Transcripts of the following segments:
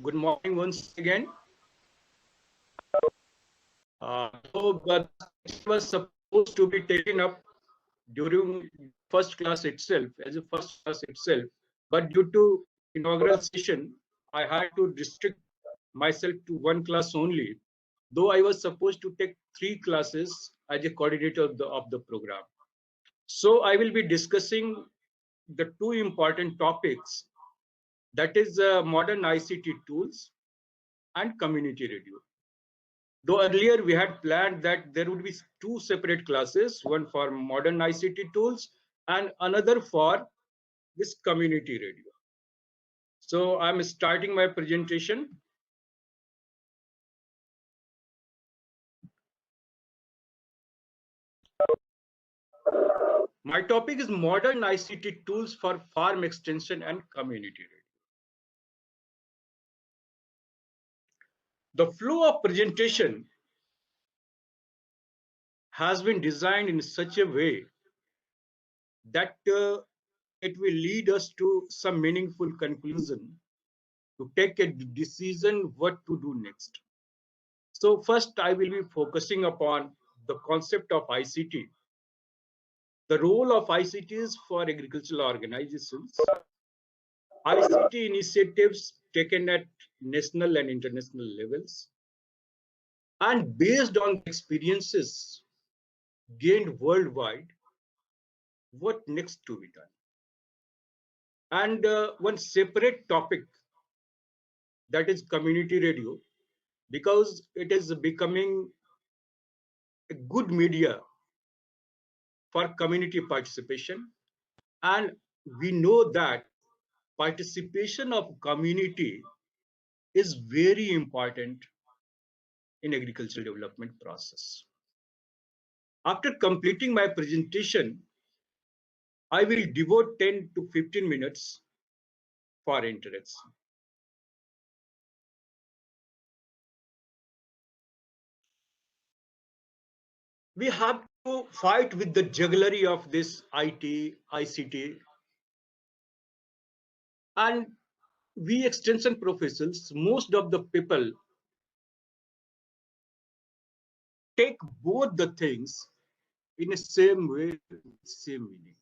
Good morning once again. But it was supposed to be taken up during first class itself, as a first class itself. But due to inaugural session, I had to restrict myself to one class only, though I was supposed to take three classes as a coordinator of the program. So I will be discussing the two important topics, that is modern ICT tools and community radio. Though earlier we had planned that there would be two separate classes, one for modern ICT tools and another for this community radio. So I'm starting my presentation. My topic is modern ICT tools for farm extension and community radio. The flow of presentation has been designed in such a way that it will lead us to some meaningful conclusion to take a decision what to do next. So first I will be focusing upon the concept of ICT, the role of ICTs for agricultural organizations, ICT initiatives taken at national and international levels, and based on experiences gained worldwide, what next to be done. And one separate topic, that is community radio, because it is becoming a good media for community participation. And we know that participation of community is very important in agricultural development process. After completing my presentation, I will devote 10 to 15 minutes for interaction. We have to fight with the jugglery of this IT, ICT, and we extension professionals, most of the people take both the things in the same way, same meaning.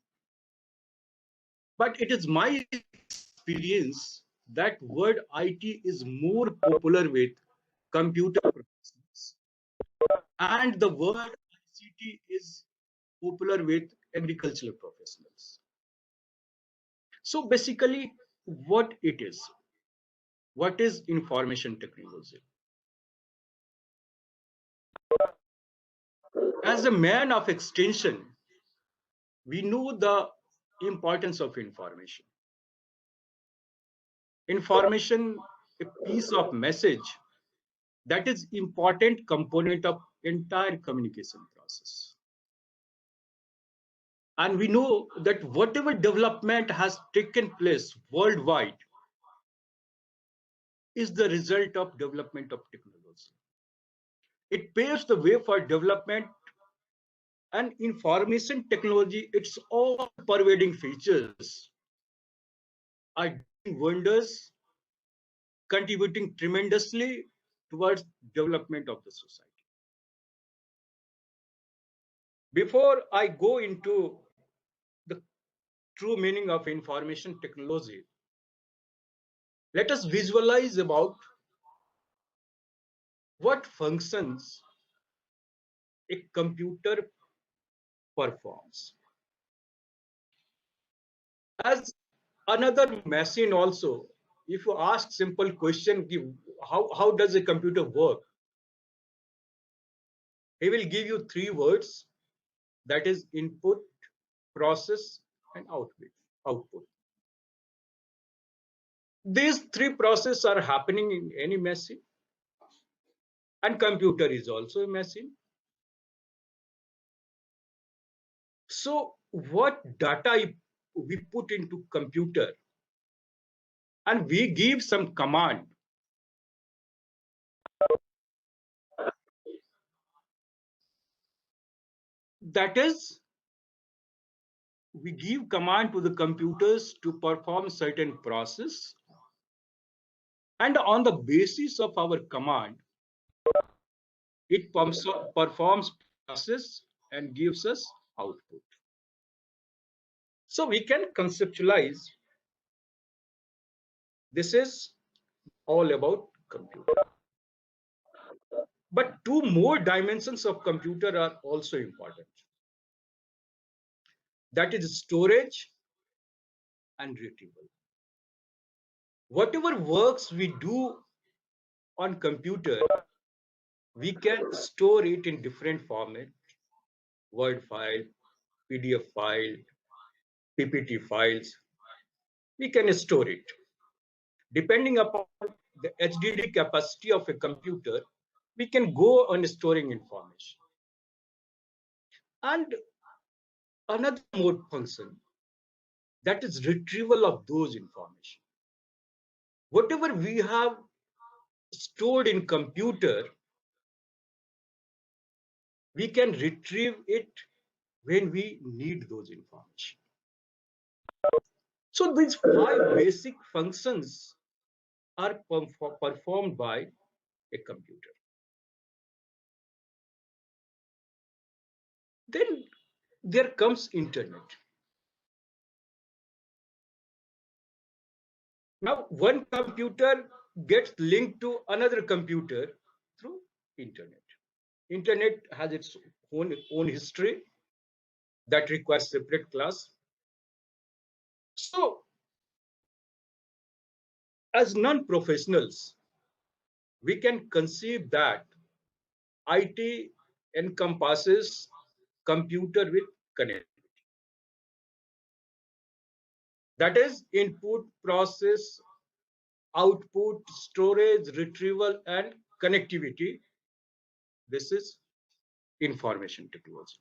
But it is my experience that word IT is more popular with computer professionals, and the word ICT is popular with agricultural professionals. So basically, what it is? What is information technology? As a man of extension, we know the importance of information. Information, a piece of message, that is important component of entire communication process. And we know that whatever development has taken place worldwide is the result of development of technology. It paves the way for development, and information technology, its all pervading features are doing wonders, contributing tremendously towards development of the society. Before I go into the true meaning of information technology, let us visualize about what functions a computer performs. As another machine also, if you ask simple question, how does a computer work? He will give you three words, that is input, process, and output. These three processes are happening in any machine, and computer is also a machine. So what data we put into computer, and we give some command, that is, we give command to the computers to perform certain process, And on the basis of our command, it performs process and gives us output. So we can conceptualize this is all about computer. But two more dimensions of computer are also important. That is storage and retrieval. Whatever works we do on computer, we can store it in different format, Word file, PDF file, PPT files. We can store it. Depending upon the HDD capacity of a computer, we can go on storing information. And another more function, that is retrieval of those information. Whatever we have stored in computer, we can retrieve it when we need those information. So these five basic functions are performed by a computer. Then there comes internet. Now one computer gets linked to another computer through internet. Internet has its own history that requires separate class. So as non-professionals, we can conceive that IT encompasses computer with connectivity. That is input, process, output, storage, retrieval, and connectivity. This is information technology.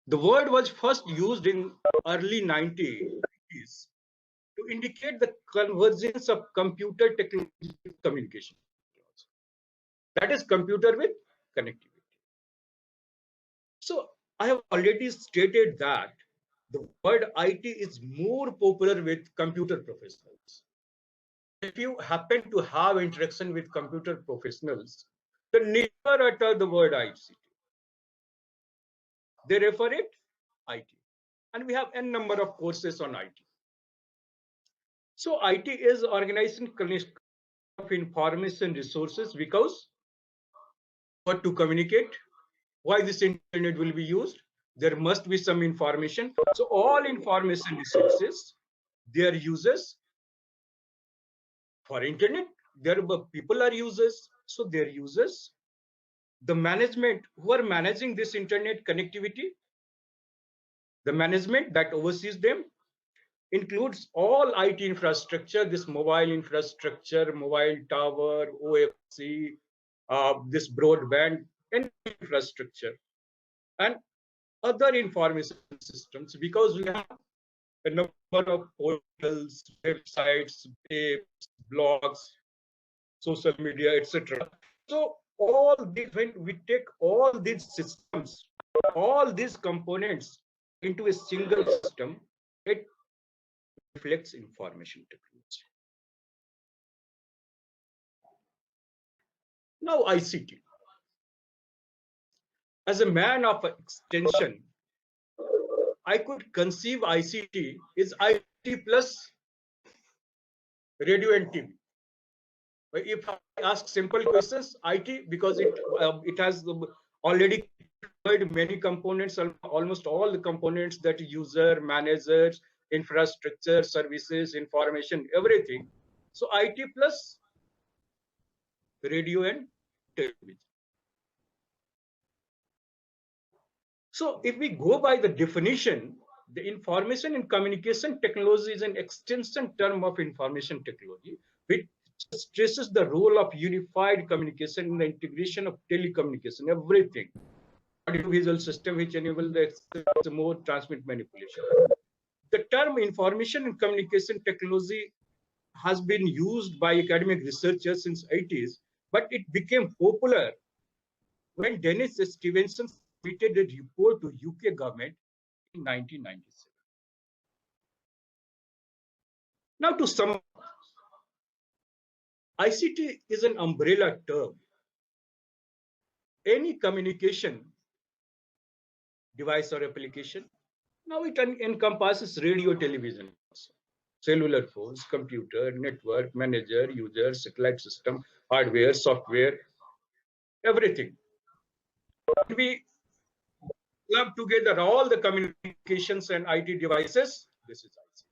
The word was first used in early 1990s to indicate the convergence of computer technology with communication. That is computer with connectivity. So I have already stated that the word IT is more popular with computer professionals. If you happen to have interaction with computer professionals, they never utter the word ICT. They refer it IT. And we have n number of courses on IT. So IT is organizing of information resources because what to communicate, why this internet will be used, there must be some information. So all information resources, their users for internet, there people are users, so their users, the management who are managing this internet connectivity, the management that oversees them includes all IT infrastructure, this mobile infrastructure, mobile tower, OFC, this broadband and infrastructure, and other information systems, because we have a number of portals, websites, apps, blogs, social media, etc. So all these, when we take all these systems, all these components into a single system, it reflects information technology. Now ICT. As a man of extension, I could conceive ICT is IT plus radio and TV. If I ask simple questions, IT, because it has already covered many components, almost all the components that user, managers, infrastructure, services, information, everything. So IT plus radio and television. So if we go by the definition, the information and communication technology is an extension term of information technology, which stresses the role of unified communication in the integration of telecommunication, everything. Audiovisual system which enable the more transmit manipulation. The term information and communication technology has been used by academic researchers since 80s, but it became popular when Dennis Stevenson submitted a report to UK government in 1997. Now to sum up, ICT is an umbrella term. Any communication device or application. Now it encompasses radio, television, cellular phones, computer, network, manager, user, satellite system, hardware, software, everything. We club together all the communications and IT devices. This is ICT.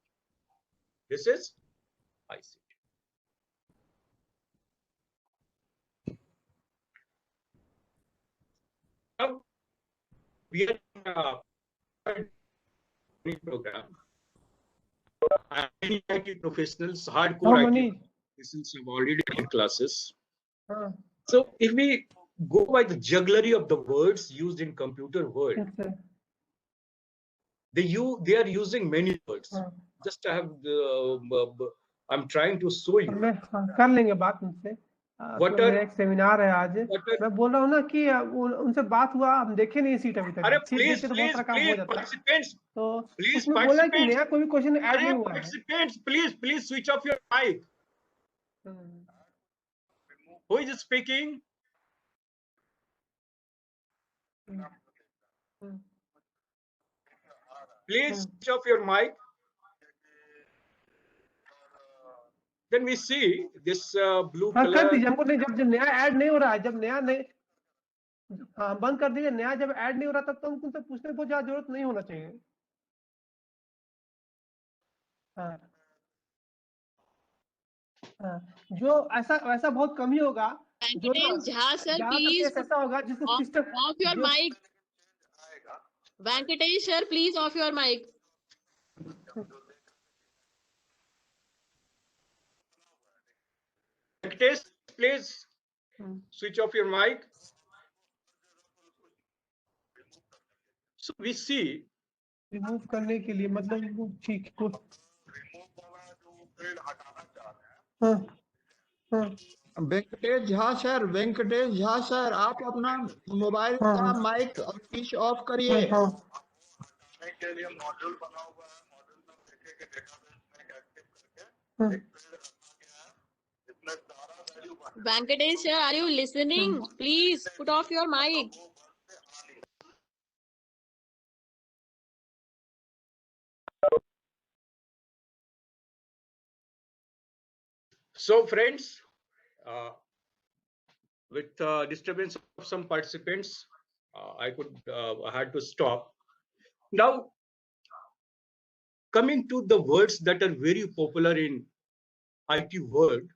This is ICT. Now we are in a program. Many IT professionals, hardcore IT professionals have already in classes. So if we go by the jugglery of the words used in computer world, they are using many words. Just I have I'm trying to show you. कर लेंगे बात उनसे। मेरा एक seminar है आज। मैं बोल रहा हूँ ना कि उनसे बात हुआ, हम देखे नहीं सीट अभी तक। अरे प्लीज पार्टिसिपेंट्स, तो उसमें बोला कि नया कोई भी क्वेश्चन ऐड नहीं हुआ है। Participants please switch off your mic. Who is speaking? Please switch off your mic. Then we see this blue color. कर दीजिए हमको। नहीं, जब नया ऐड नहीं हो रहा है, जब नया नहीं, हाँ बंद कर दीजिए। नया जब ऐड नहीं हो रहा तब तो हमको पूछने को ज्यादा जरूरत नहीं होना चाहिए। हाँ हाँ, जो ऐसा बहुत कम ही होगा। झा सर प्लीज ऐसा होगा जिसको system off your mic. Venkatesh sir please off your mic. Venkatesh, please switch off your mic. So we see remove करने के लिए मतलब ठीक को वेंकटेश झा सर, वेंकटेश झा सर, आप अपना मोबाइल का माइक स्विच ऑफ करिए। के लिए मॉड्यूल बना हुआ है, मॉड्यूल में देखे कि डेटाबेस में एक्टिव करके इसमें सारा value. Venkatesh sir, are you listening? Please put off your mic. So friends, with disturbance of some participants, I had to stop. Now, coming to the words that are very popular in IT world,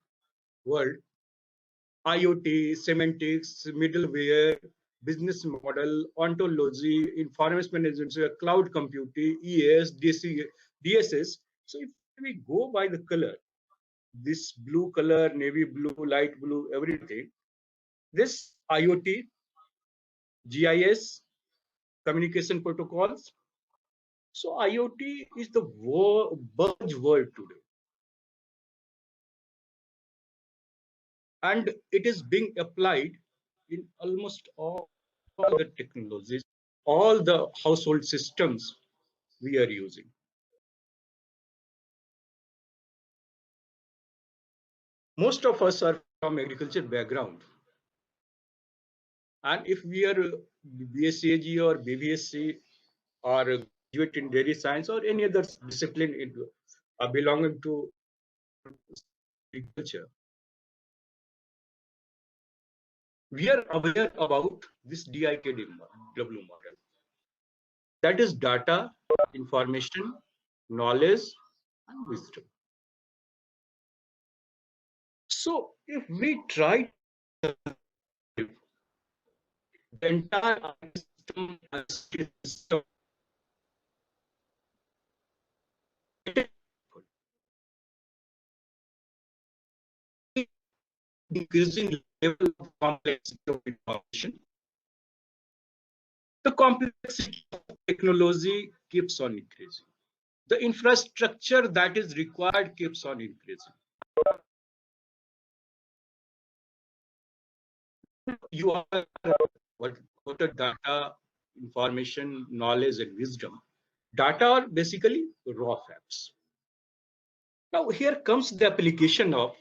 IoT, semantics, middleware, business model, ontology, information management, cloud computing, ES, DSS. So if we go by the color, this blue color, navy blue, light blue, everything, this IoT, GIS, communication protocols. So IoT is the buzzword today. And it is being applied in almost all the technologies, all the household systems we are using. Most of us are from agriculture background. And if we are BSc or BVSc or graduate in dairy science or any other discipline belonging to agriculture, we are aware about this DIKW model. That is data, information, knowledge, and wisdom. So if we try the entire system, increasing level of complexity of information, the complexity of technology keeps on increasing. The infrastructure that is required keeps on increasing. You are what are data, information, knowledge, and wisdom. Data are basically raw facts. Now here comes the application of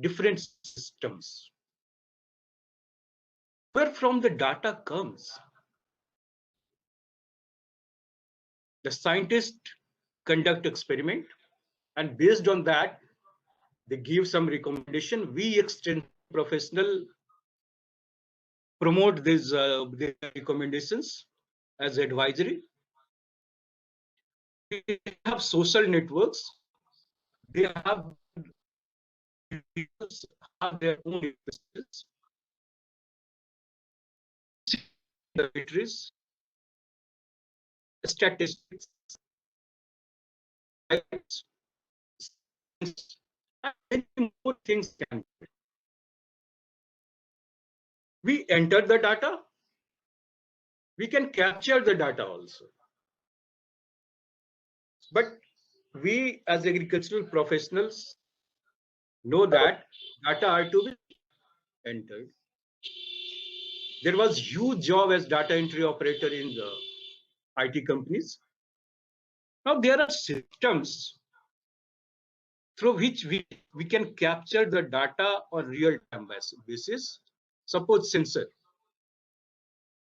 different systems. Where from the data comes? The scientists conduct experiment, and based on that, they give some recommendation. We extend professional promote these their recommendations as advisory. They have social networks. They have their own interests. Laboratories, statistics, and many more things can be. We enter the data. We can capture the data also. But we as agricultural professionals know that data are to be entered. There was huge job as data entry operator in the IT companies. Now there are systems through which we can capture the data on real-time basis. Suppose sensor,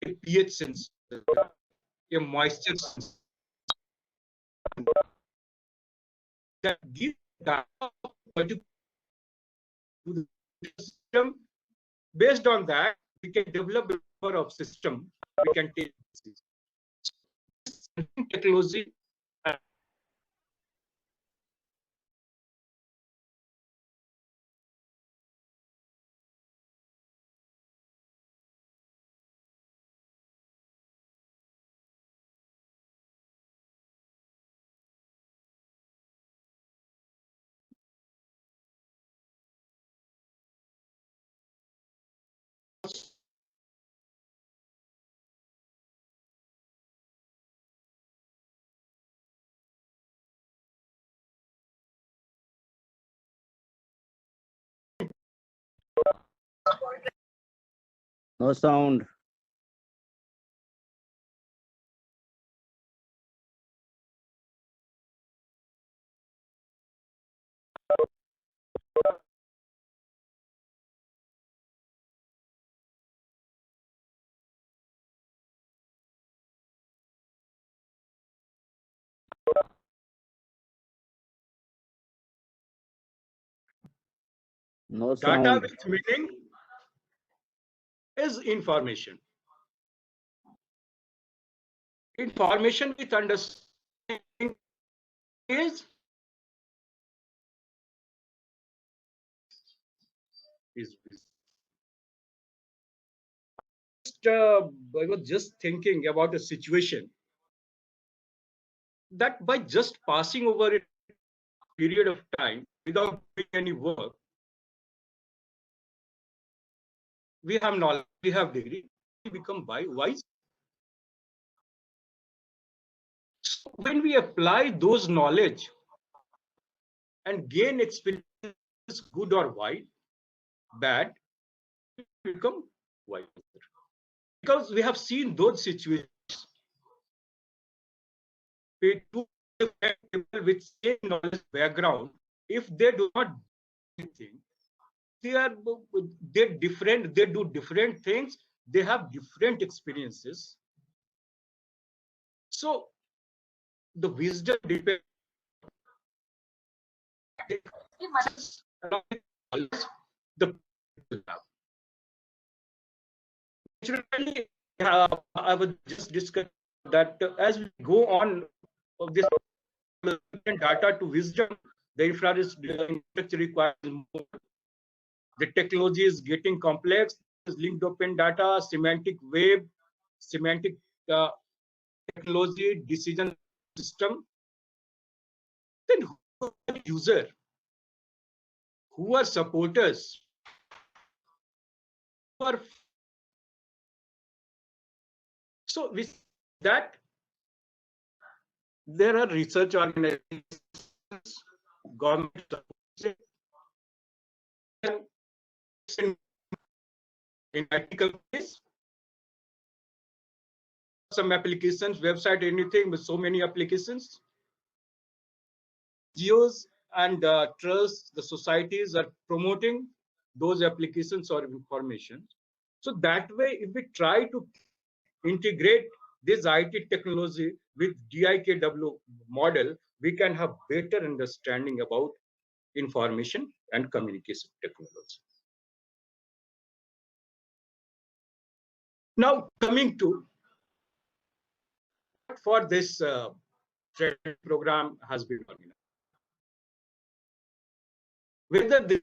a pH sensor, a moisture sensor, that give data to the system. Based on that, we can develop a number of system. We can take technology. No sound. No Data sound. with meaning is information. Information with understanding is I was just thinking about a situation that by just passing over a period of time without doing any work, we have knowledge, we have degree, we become wise. So when we apply those knowledge and gain experience, good or bad, we become wiser. Because we have seen those situations. Two people with same knowledge background, if they do not do anything, they're different, they do different things, they have different experiences. So the wisdom depends the people have. Naturally, I was just discussing that as we go on of this data to wisdom, the infrastructure requires more. The technology is getting complex. Linked open data, semantic web, semantic technology, decision system. Then who are the user? Who are supporters? Who are so with that there are research organizations, government in IT companies, some applications, website, anything with so many applications. NGOs and trusts, the societies are promoting those applications or information. So that way, if we try to integrate this IT technology with DIKW model, we can have better understanding about information and communication technology. Now, coming to for this training program has been organized. Whether this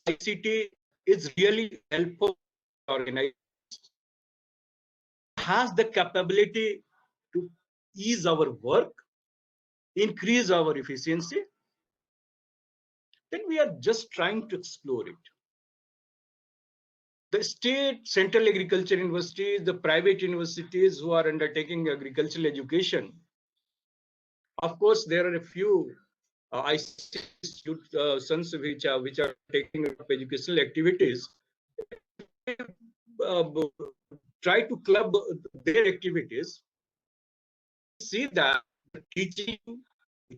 ICT is really helpful to organize, has the capability to ease our work, increase our efficiency, then we are just trying to explore it. The state, central agriculture universities, the private universities who are undertaking agricultural education, of course, there are a few ICT institutions which are taking up educational activities. Try to club their activities. See that teaching,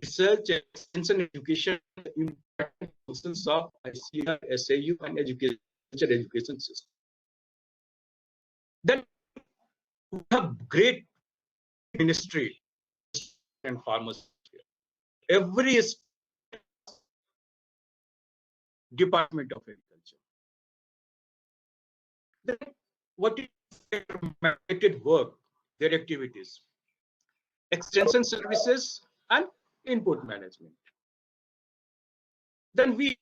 research, and extension education important functions of ICAR, SAU, and education system. Then we have great ministry and farmers. Every department of agriculture. Then what is their mandated work, their activities? Extension services and input management. Then we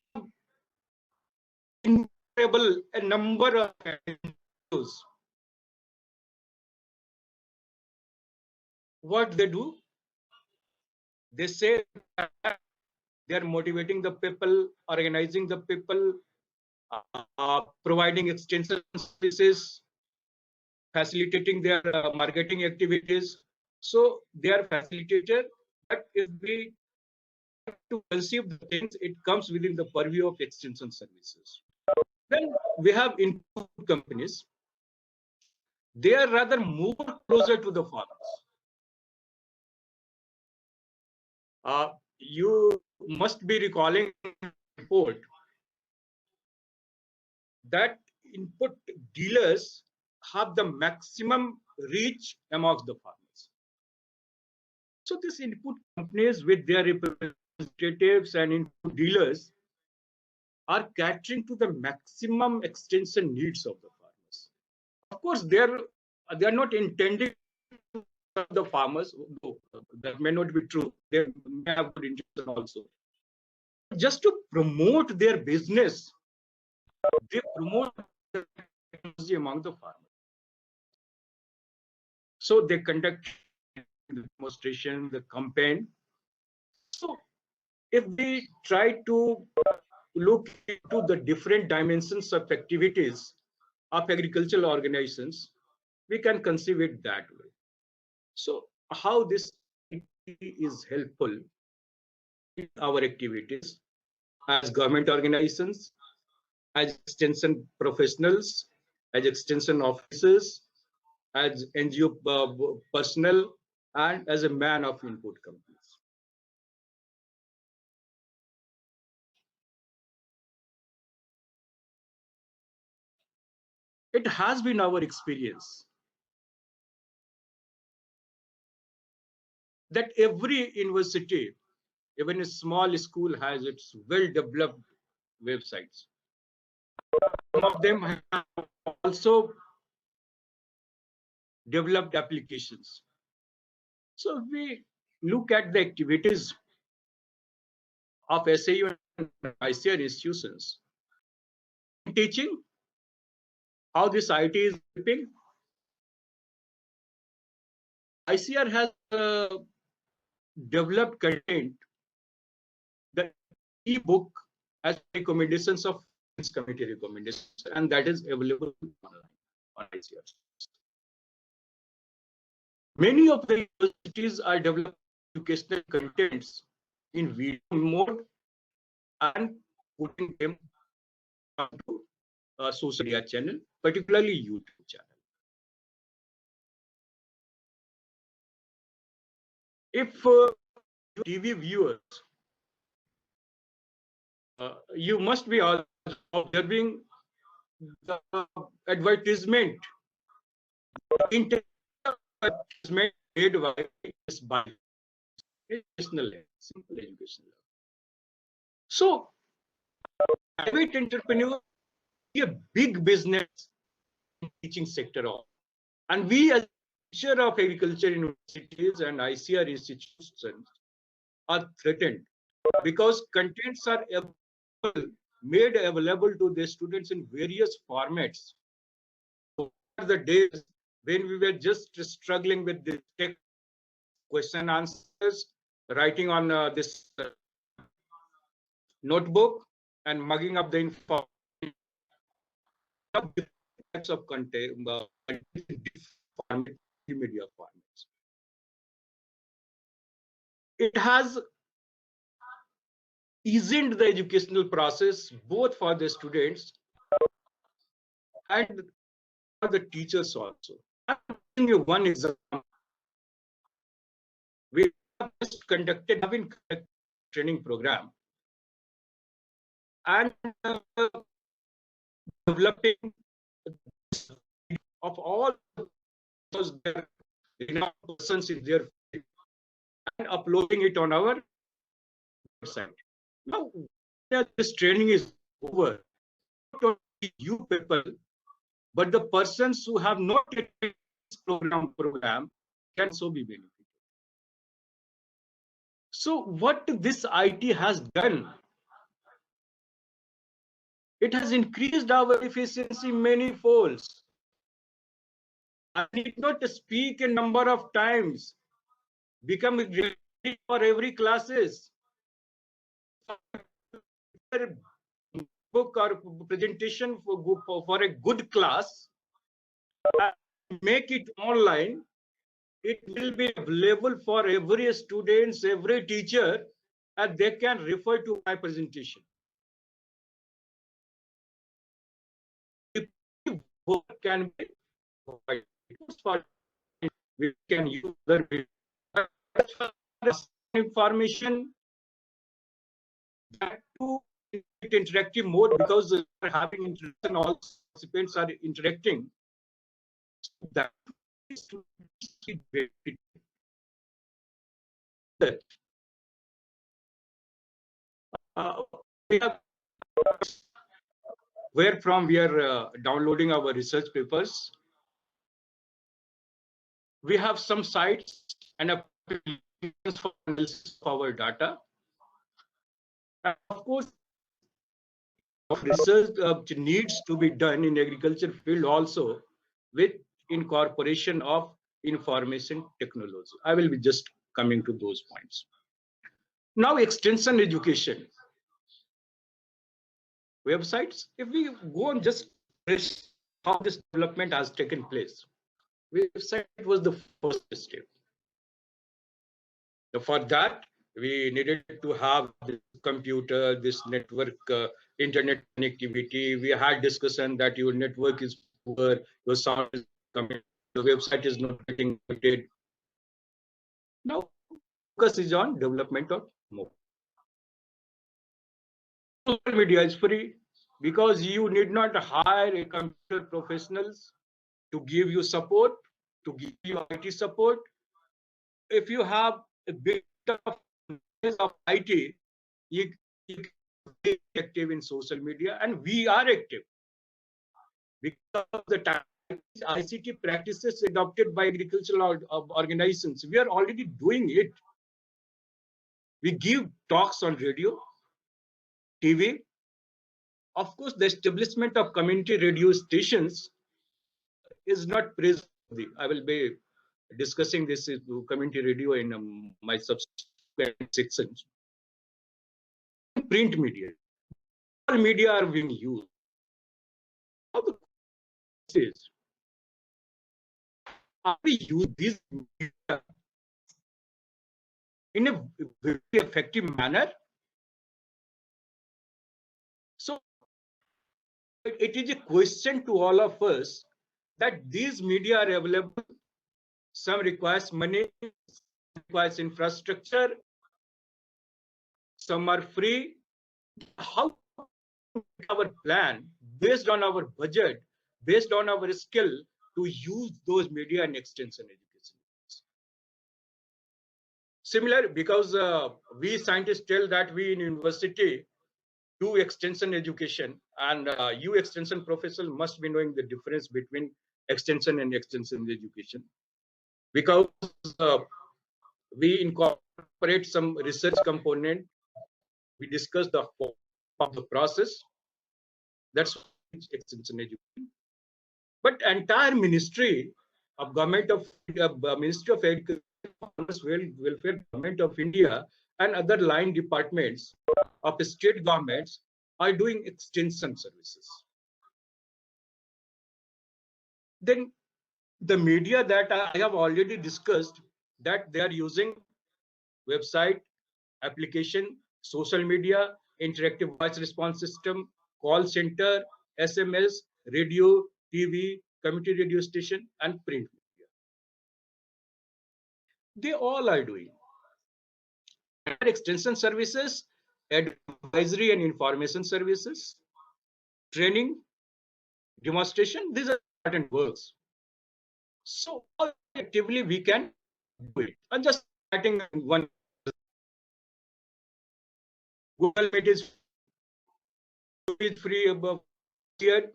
have a number of NGOs. What they do? They say they are motivating the people, organizing the people, providing extension services, facilitating their marketing activities. So they are facilitated, but if we have to conceive the things, it comes within the purview of extension services. Then we have input companies. They are rather more closer to the farmers. You must be recalling the report that input dealers have the maximum reach amongst the farmers. So these input companies with their representatives and input dealers are catering to the maximum extension needs of the farmers. Of course, they are not intending to serve the farmers. That may not be true. They may have good intention also. Just to promote their business, they promote the technology among the farmers. So they conduct the demonstration, the campaign. So if we try to look into the different dimensions of activities of agricultural organizations, we can conceive it that way. So how this is helpful in our activities as government organizations, as extension professionals, as extension officers, as NGO personnel, and as a man of input companies. It has been our experience that every university, even a small school, has its well-developed websites. Some of them have also developed applications. So if we look at the activities of SAU and ICAR institutions, teaching, how this IT is helping, ICAR has developed content, the e-book as recommendations of committee recommendations, and that is available online on ICAR. Many of the universities are developing educational contents in video mode and putting them onto a social media channel, particularly YouTube channel. If TV viewers you must be also observing the advertisement, advertisement made by educational, simple educational. So, private entrepreneur is a big business in teaching sector of, and we as teacher of agriculture universities and ICR institutions are threatened because contents are made available to the students in various formats. So the days when we were just struggling with the tech question answers, writing on this notebook and mugging up the information. Types of content, media formats. It has eased the educational process both for the students and for the teachers also. I'm giving you one example. We have just conducted a training program and developing of all those persons in their field and uploading it on our website. Now, this training is over. Not only you people, but the persons who have not taken this program can also be benefited. So, what this IT has done, it has increased our efficiency many folds. I need not speak a number of times, become ready for every classes. Book or presentation for a good class, make it online. It will be available for every students, every teacher, and they can refer to my presentation. What can be provided for, we can use the information that to interactive mode because we are having interaction, all participants are interacting. That is to we have, where from we are downloading our research papers. We have some sites and applications for analysis of our data. And of course, research needs to be done in agriculture field also with incorporation of information technology. I will be just coming to those points. Now, extension education. Websites, if we go on just how this development has taken place. Website was the first step. So for that, we needed to have this computer, this network, internet connectivity. We had discussion that your network is poor, your sound is coming, the website is not getting updated. Now, focus is on development of mobile. Social media is free because you need not hire a computer professionals to give you support, to give you IT support. If you have a bit of IT, you can be active in social media, and we are active because of the time ICT practices adopted by agricultural organizations. We are already doing it. We give talks on radio, TV. Of course, the establishment of community radio stations is not praiseworthy. I will be discussing this community radio in my subsequent sections. Print media. All media are being used. How the is? Are we use this media in a very effective manner? So it is a question to all of us that these media are available. Some requires money, requires infrastructure. Some are free. how our plan based on our budget, based on our skill to use those media and extension education. Similar, because we scientists tell that we in university do extension education, and you extension professor must be knowing the difference between extension and extension education, because we incorporate some research component. We discuss the of the process. That's extension education. But entire ministry of government of Ministry of Agriculture, Welfare, Government of India, and other line departments of the state governments are doing extension services. Then the media that I have already discussed, that they are using website, application, social media, interactive voice response system, call center, SMS, radio, TV, community radio station, and print media. They all are doing extension services, advisory and information services, training, demonstration. These are important works. So actively we can do it. I'm just starting one. Google Meet is free above here.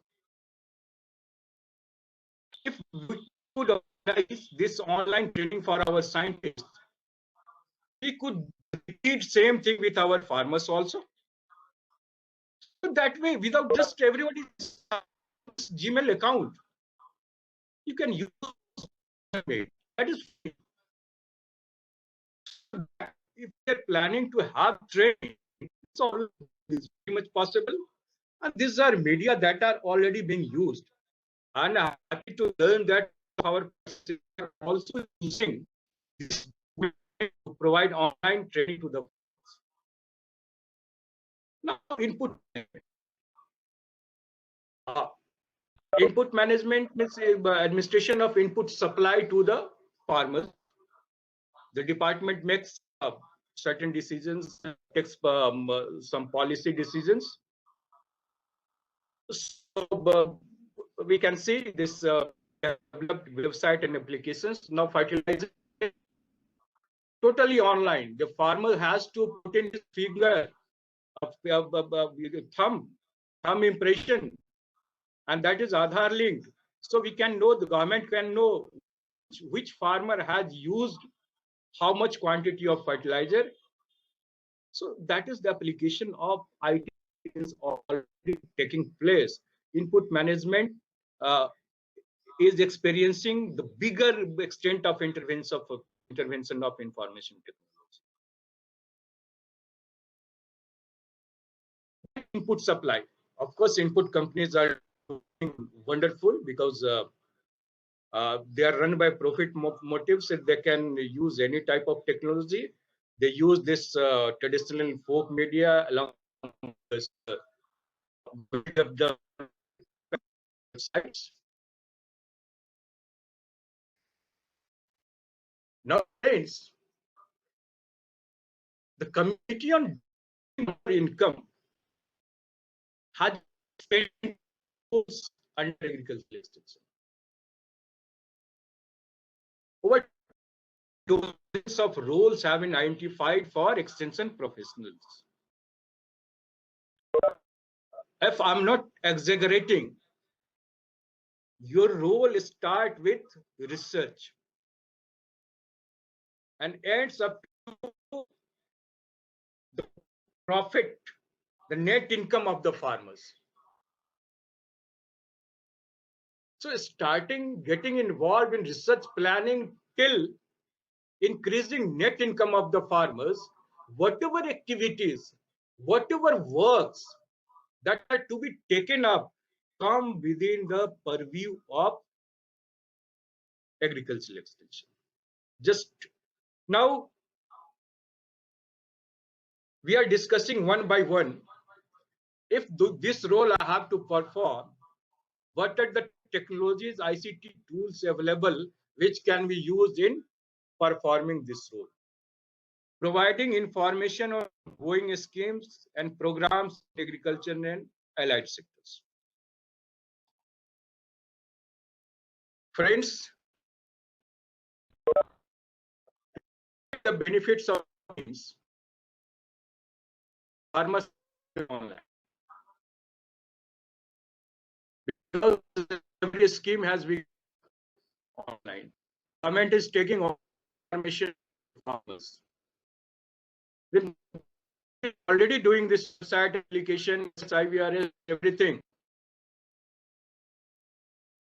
If we could organize this online training for our scientists, we could repeat same thing with our farmers also. So that way, without just everybody's Gmail account, you can use it. That is free. If they're planning to have training, it's all is very much possible. And these are media that are already being used. And I'm happy to learn that our are also using this to provide online training to the farmers. Now, input management means administration of input supply to the farmers. The department makes certain decisions, takes some policy decisions. So we can see this developed website and applications. Now fertilizer totally online. The farmer has to put in his finger, thumb impression, and that is Aadhaar linked. So we can know, the government can know which farmer has used how much quantity of fertilizer. So that is the application of IT is already taking place. Input management is experiencing the bigger extent of intervention of information technology. Input supply. Of course, input companies are doing wonderful because they are run by profit motives. If they can use any type of technology, they use this traditional folk media along with the websites. Now, friends, the Committee on Income has spent under agricultural extension. Over dozens of roles have been identified for extension professionals. If I'm not exaggerating, your role starts with research and ends up to the profit, the net income of the farmers. So getting involved in research planning till increasing net income of the farmers, whatever activities, whatever works that are to be taken up come within the purview of agricultural extension. Just now, we are discussing one by one. If this role I have to perform, what are the technologies, ICT tools available which can be used in performing this role? providing information on ongoing schemes and programs in agriculture and allied sectors. Friends, the benefits of schemes, farmers online. Because every scheme has been online. Government is taking information from farmers. We're already doing this site application, IVRS, everything.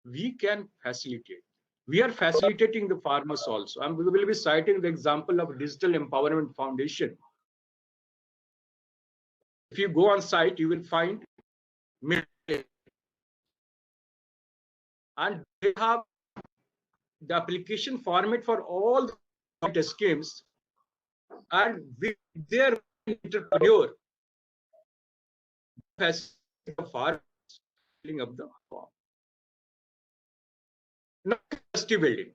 We can facilitate. We are facilitating the farmers also. And we will be citing the example of Digital Empowerment Foundation. If you go on site, you will find and they have the application format for all the schemes, and with their entrepreneur has the farm filling up the form. Now, capacity building.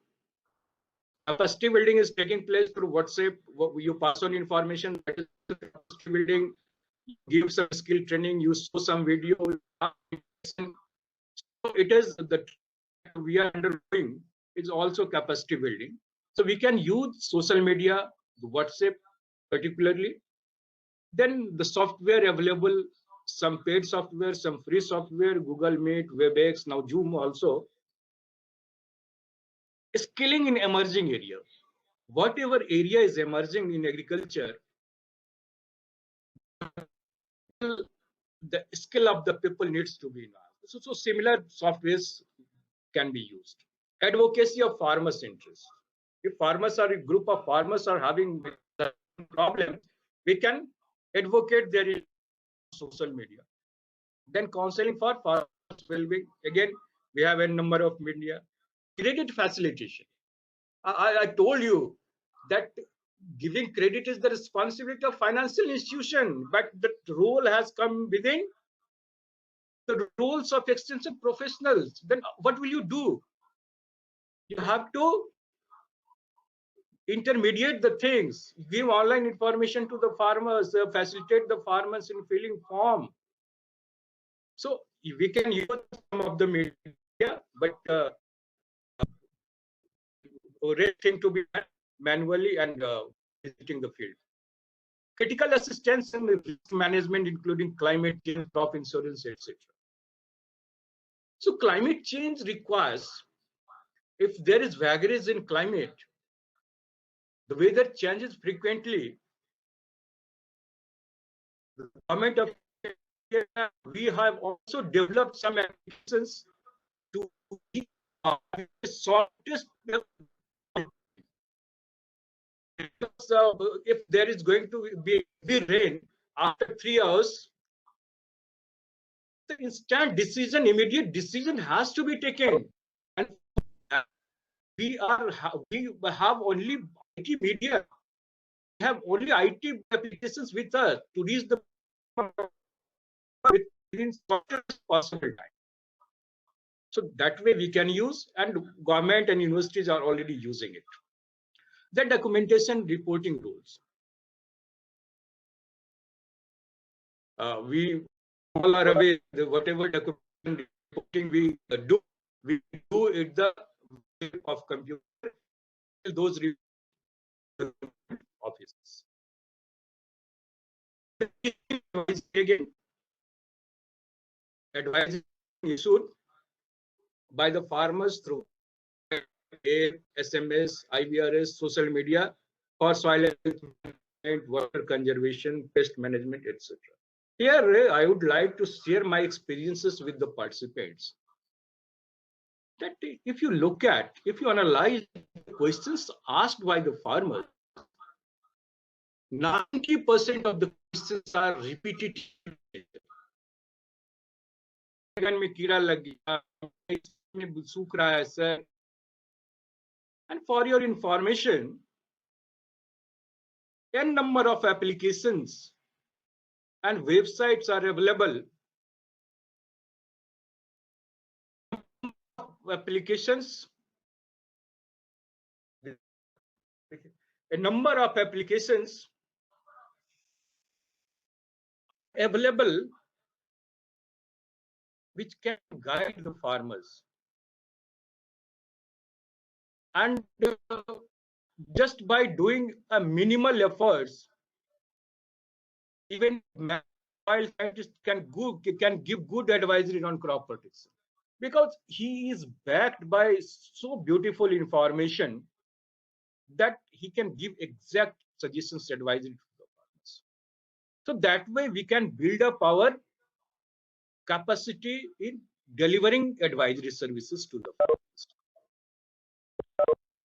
Capacity building is taking place through WhatsApp. You pass on information. That is capacity building. Give some skill training. You show some video. So it is that we are undergoing is also capacity building. So we can use social media, WhatsApp particularly. Then the software available, some paid software, some free software, Google Meet, WebEx, now Zoom also. Skilling in emerging area. Whatever area is emerging in agriculture, the skill of the people needs to be enhanced. So similar softwares can be used. Advocacy of farmers' interests. If farmers are a group of farmers are having a problem, we can advocate their social media. Then counseling for farmers will be, again, we have a number of media. Credit facilitation. I told you that giving credit is the responsibility of financial institution, but the role has come within the roles of extensive professionals. Then what will you do? You have to intermediate the things, give online information to the farmers, facilitate the farmers in filling form. So we can use some of the media, but thing to be done manually and visiting the field. Critical assistance and risk management, including climate change, crop insurance, etc. So climate change requires, if there is vagaries in climate, the weather changes frequently. The government of India, we have also developed some applications to keep the shortest. If there is going to be rain after 3 hours, the instant decision, immediate decision has to be taken. And we have only IT media. We have only IT applications with us to reach the within shortest possible time. So that way we can use, and government and universities are already using it. The documentation reporting rules. We all are aware that whatever document reporting we do it the way of computer. Those offices. Again, advice issued by the farmers through SMS, IVRS, social media for soil and water conservation, pest management, etc. Here, I would like to share my experiences with the participants. That if you look at, if you analyze the questions asked by the farmers, 90% of the questions are repetitive. में कीड़ा लग गया, इसमें सूख रहा है sir. And for your information, n number of applications and websites are available. Applications a number of applications available which can guide the farmers. And just by doing a minimal efforts, even mobile scientists can give good advisory on crop protection, because he is backed by so beautiful information that he can give exact suggestions, advisory to the farmers. So that way we can build up our capacity in delivering advisory services to the farmers.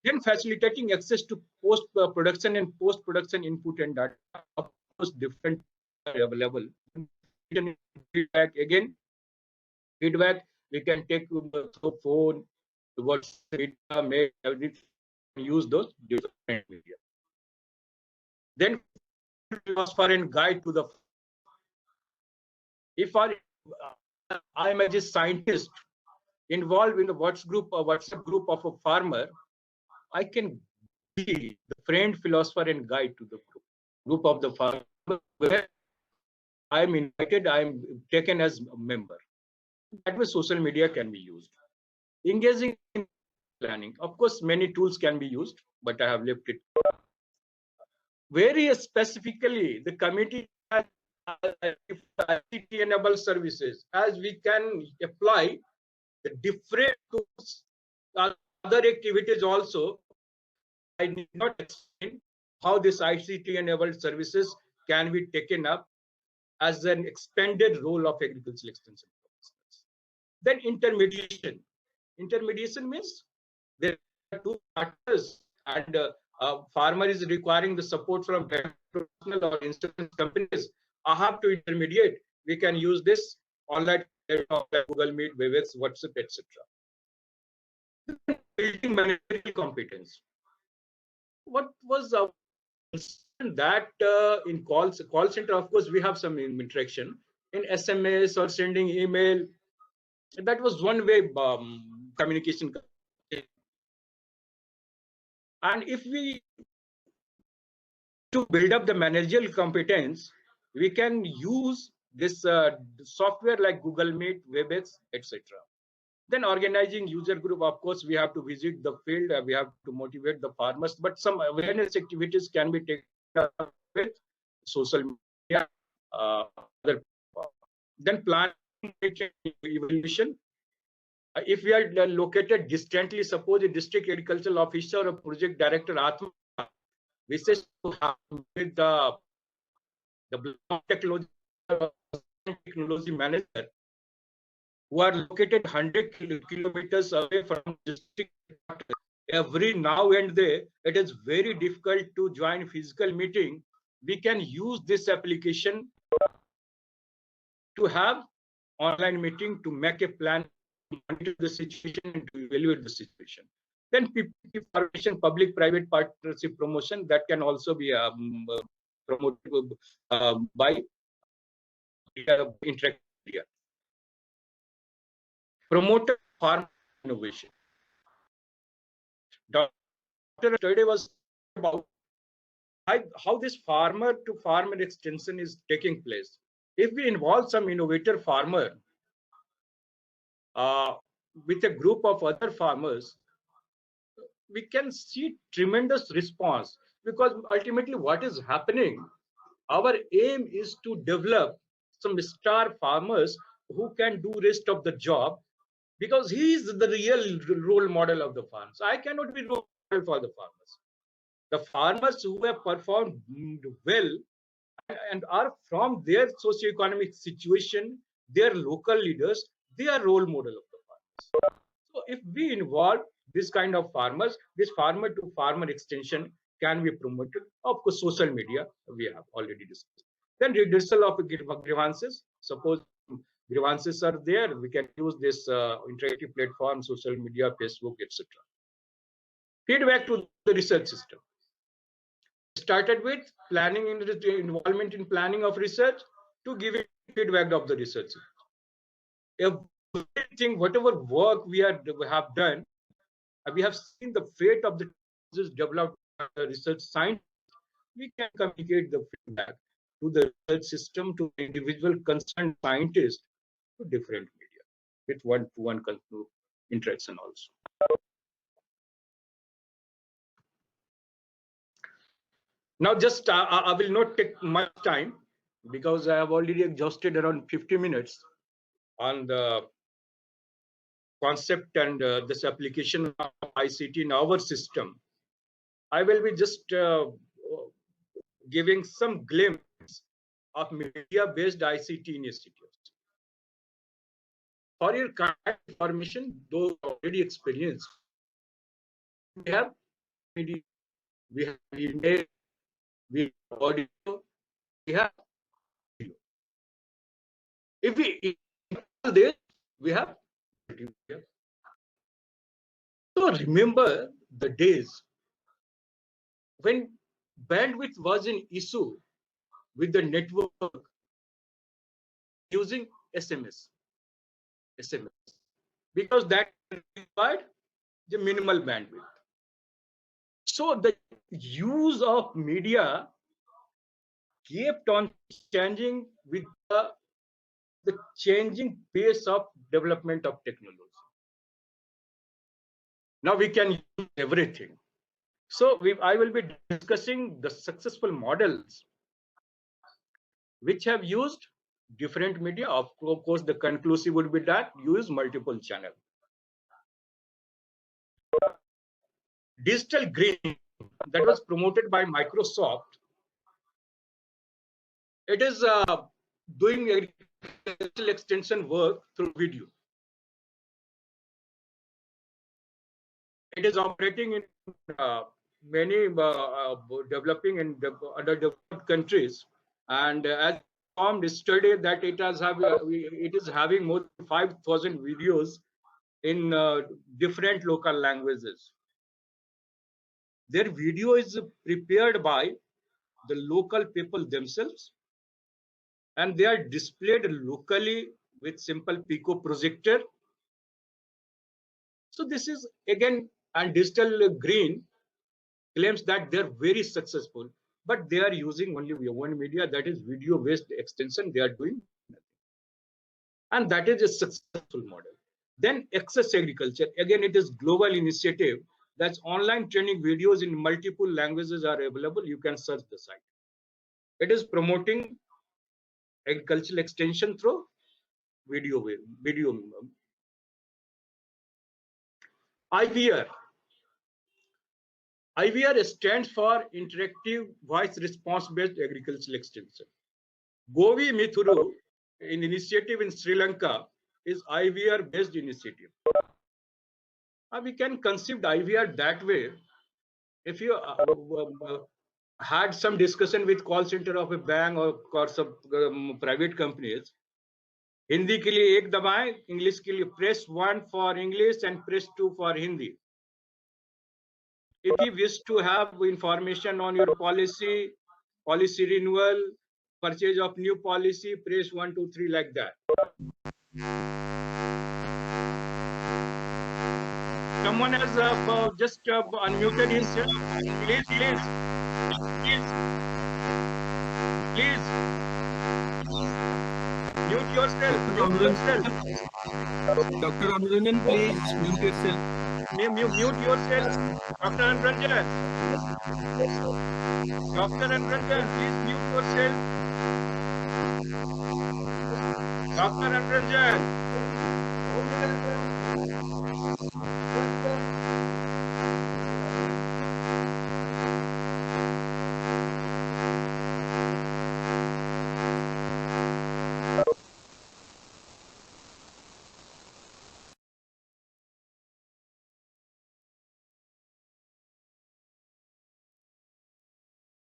Then facilitating access to post-production and post-production input and data, of course, different available. Feedback again, feedback we can take to the phone, towards media, mail, everything, use those different media. Then philosopher and guide to the. If I am a scientist involved in a WhatsApp group of a farmer, I can be the friend, philosopher, and guide to the group of the farmer. Where I am invited, I am taken as a member. That way, social media can be used. Engaging in planning. Of course, many tools can be used, but I have left it. Very specifically, the committee has ICT-enabled services, as we can apply the different tools, other activities also. I need not explain how this ICT-enabled services can be taken up as an expanded role of agricultural extension professionals. Then intermediation. Intermediation means there are two partners, and farmer is requiring the support from professional or insurance companies. I have to intermediate. We can use this online Google Meet, Webex, WhatsApp, etc. Building managerial competence. What was that in call center? Of course, we have some interaction in SMS or sending email. That was one way communication. And if we to build up the managerial competence, we can use this software like Google Meet, Webex, etc. Then organizing user group, of course, we have to visit the field, we have to motivate the farmers, but some awareness activities can be taken up with social media. Then planning evaluation. If we are located distantly, suppose a district agricultural officer or a project director wishes to have with the technology manager who are located 100 kilometers away from the district. Every now and then, it is very difficult to join physical meeting. We can use this application to have online meeting to make a plan, to monitor the situation and to evaluate the situation. Then PPP formation, public-private partnership promotion, that can also be promoted by interactive media. Promoter farm innovation. Dr. Study was about how this farmer to farmer extension is taking place. If we involve some innovator farmer with a group of other farmers, we can see tremendous response, because ultimately what is happening, our aim is to develop some star farmers who can do rest of the job, because he is the real role model of the farmers. I cannot be role model for the farmers. The farmers who have performed well and are from their socio-economic situation, their local leaders, they are role model of the farmers. So if we involve this kind of farmers, this farmer to farmer extension can be promoted. Of course, social media, we have already discussed. Then redressal of grievances. Suppose grievances are there, we can use this interactive platform, social media, Facebook, etc. Feedback to the research system. Started with planning involvement in planning of research to giving feedback of the research. Everything, whatever work we have done, we have seen the fate of the developed research scientist, we can communicate the feedback to the research system, to the individual concerned scientist, to different media with one-to-one interaction also. Now, just I will not take much time because I have already exhausted around 50 minutes on the concept and this application of ICT in our system. I will be just giving some glimpse of media-based ICT initiatives. For your kind information, those already experienced, we have media, we have email, we have audio, we have video. If we do this, we have video. So remember the days when bandwidth was an issue with the network using SMS, because that required the minimal bandwidth. So the use of media kept on changing with the changing pace of development of technology. Now we can use everything. So I will be discussing the successful models which have used different media. Of course, the conclusive would be that use multiple channels. Digital Green, that was promoted by Microsoft. It is doing agricultural extension work through video. It is operating in many developing and underdeveloped countries, and as informed yesterday that it is having more than 5,000 videos in different local languages. Their video is prepared by the local people themselves, and they are displayed locally with simple Pico projector. So this is again, and Digital Green claims that they're very successful, but they are using only one media, that is video-based extension. They are doing nothing, and that is a successful model. Then Access Agriculture, again, it is global initiative. That's online training videos in multiple languages are available. You can search the site. It is promoting agricultural extension through video. IVR. IVR stands for Interactive Voice Response Based Agricultural Extension. Govi Mithuru, an initiative in Sri Lanka, is IVR based initiative. We can conceive the IVR that way. If you had some discussion with call center of a bank or some private companies, Hindi के लिए एक दबाएं, English के लिए press 1 for English and press 2 for Hindi. If you wish to have information on your policy renewal, purchase of new policy, press 1, 2, 3 like that. Someone has just unmuted himself. Please. Mute yourself. Dr. Anuranjan, please mute yourself. Mute yourself. Dr. Anuranjan. Dr. Anuranjan, please mute yourself. Dr. Anuranjan.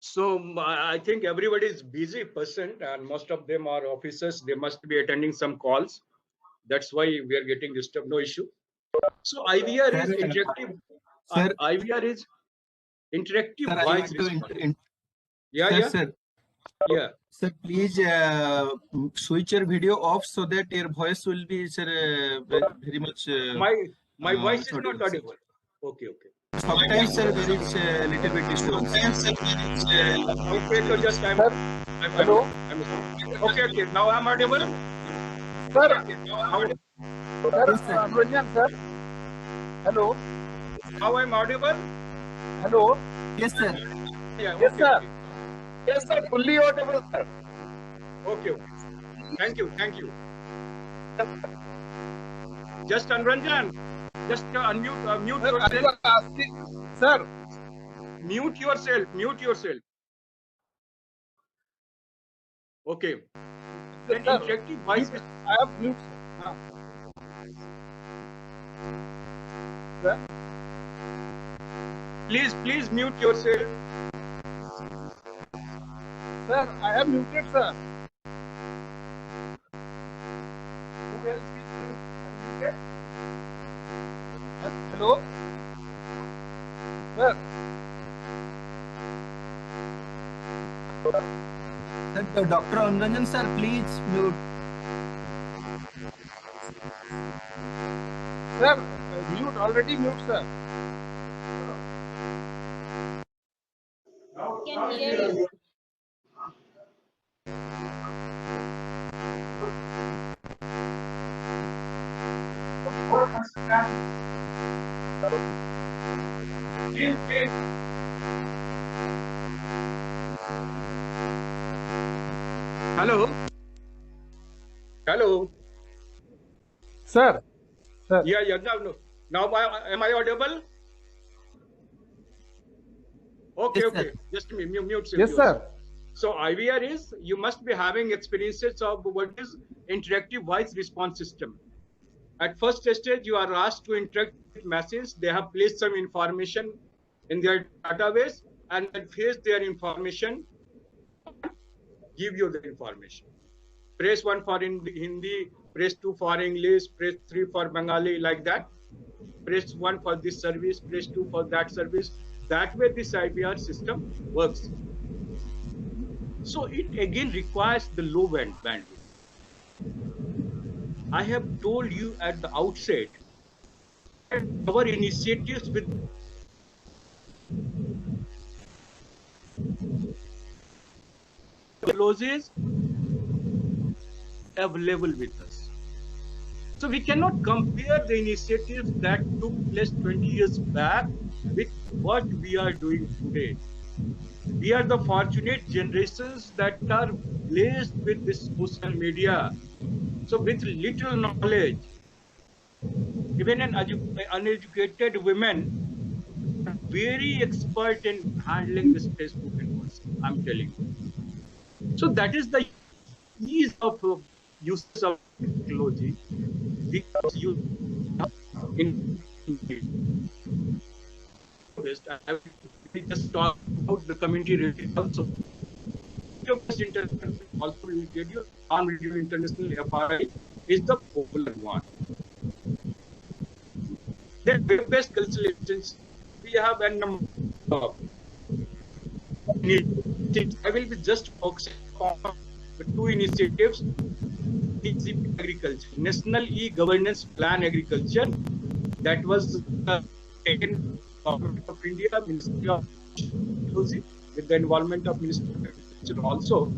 So I think everybody is busy person, and most of them are officers. They must be attending some calls. That's why we are getting disturbed. No issue. So IVR is interactive. Sir, IVR is interactive voice response. Sir. Yeah. Sir, please switch your video off so that your voice will be, sir, very much. My voice is not audible. Okay. Sometimes, sir, there is a little bit disturbance. Okay, so just Hello? okay. Now I'm audible. Sir, How, Ranjan, sir. Hello? how I'm audible? Hello? Yes, sir. Yeah. Yes, Okay, sir. okay. Yes, sir. Fully audible, sir. Okay. Thank you. Thank you. Just Ranjan, just unmute, mute Sir, I yourself. was asking, sir. Mute yourself. Mute yourself. Okay. Then Sir, interactive voice. I have mute, sir. Sir, Please mute yourself. sir, I have muted, sir. Who else is muted? Hello? Sir, Sir, Dr. Anranjan, sir, please mute. sir, mute, already mute, sir. Can hear you. Hello. Hello. Sir, sir. Yeah. Now am I audible? Okay. Yes, sir. Okay. Just mute. Yes, sir. So IVR is, you must be having experiences of what is interactive voice response system. At first stage, you are asked to interact with machines. They have placed some information in their database, and then face their information, give you the information. Press 1 for Hindi, press 2 for English, press 3 for Bengali, like that. Press 1 for this service, press 2 for that service. That way this IVR system works. So it again requires the low bandwidth. I have told you at the outset that our initiatives with closes available with us. So we cannot compare the initiatives that took place 20 years back with what we are doing today. We are the fortunate generations that are blessed with this social media. So with little knowledge, even an uneducated women are very expert in handling this Facebook and WhatsApp, I'm telling you. So that is the ease of uses of technology, because you in I will just talk about the community radio also. Also radio, on radio international FRI is the popular one. Then web-based cultural agents, we have a number of initiatives. I will be just focusing on the two initiatives. Agriculture, National E-Governance Plan Agriculture, that was taken by Government of India, Ministry of Agriculture, with the involvement of Ministry of Agriculture also.